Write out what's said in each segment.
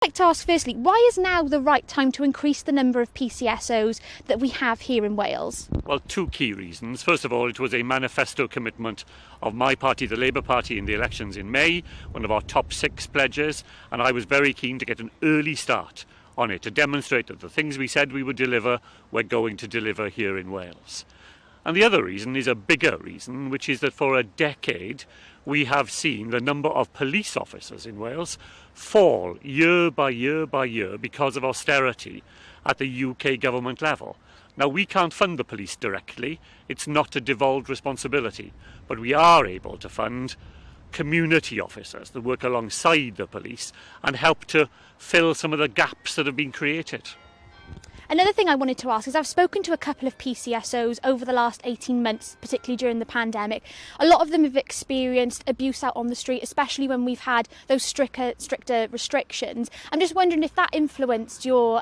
I'd like to ask firstly, why is now the right time to increase the number of PCSOs that we have here in Wales? Well, two key reasons. First of all, it was a manifesto commitment of my party, the Labour Party, in the elections in May, one of our top 6 pledges, and I was very keen to get an early start on it to demonstrate that the things we said we would deliver, we're going to deliver here in Wales. And the other reason is a bigger reason, which is that for a decade we have seen the number of police officers in Wales fall year by year by year because of austerity at the UK government level. Now, we can't fund the police directly, it's not a devolved responsibility, but we are able to fund community officers that work alongside the police and help to fill some of the gaps that have been created. Another thing I wanted to ask is I've spoken to a couple of PCSOs over the last 18 months, particularly during the pandemic. A lot of them have experienced abuse out on the street, especially when we've had those stricter restrictions. I'm just wondering if that influenced your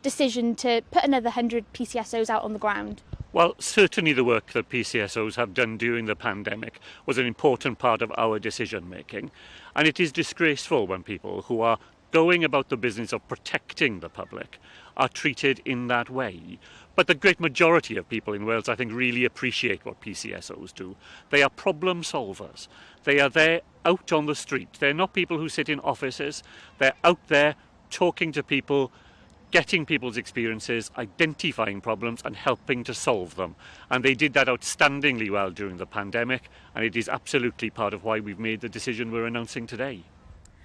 decision to put another 100 PCSOs out on the ground. Well, certainly the work that PCSOs have done during the pandemic was an important part of our decision making, and it is disgraceful when people who are going about the business of protecting the public are treated in that way. But the great majority of people in Wales, I think, really appreciate what PCSOs do. They are problem solvers. They are there out on the street. They're not people who sit in offices. They're out there talking to people, getting people's experiences, identifying problems and helping to solve them. And they did that outstandingly well during the pandemic, and it is absolutely part of why we've made the decision we're announcing today.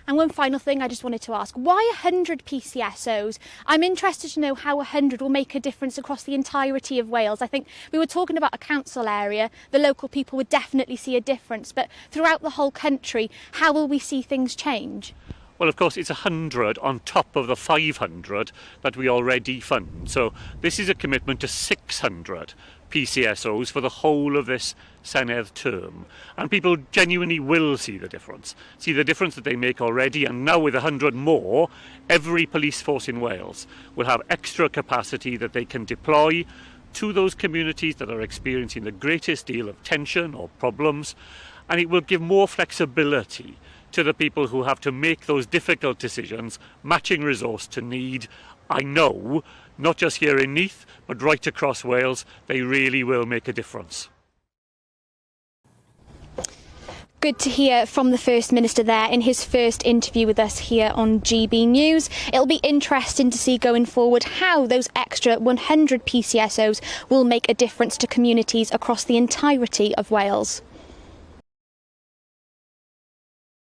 And one final thing I just wanted to ask, why 100 PCSOs? I'm interested to know how 100 will make a difference across the entirety of Wales. I think we were talking about a council area, the local people would definitely see a difference, but throughout the whole country, how will we see things change? Well, of course, it's 100 on top of the 500 that we already fund. So this is a commitment to 600 PCSOs for the whole of this Senedd term. And people genuinely will see the difference that they make already. And now with 100 more, every police force in Wales will have extra capacity that they can deploy to those communities that are experiencing the greatest deal of tension or problems. And it will give more flexibility to the people who have to make those difficult decisions, matching resource to need. I know, not just here in Neath, but right across Wales, they really will make a difference. Good to hear from the First Minister there in his first interview with us here on GB News. It'll be interesting to see going forward how those extra 100 PCSOs will make a difference to communities across the entirety of Wales.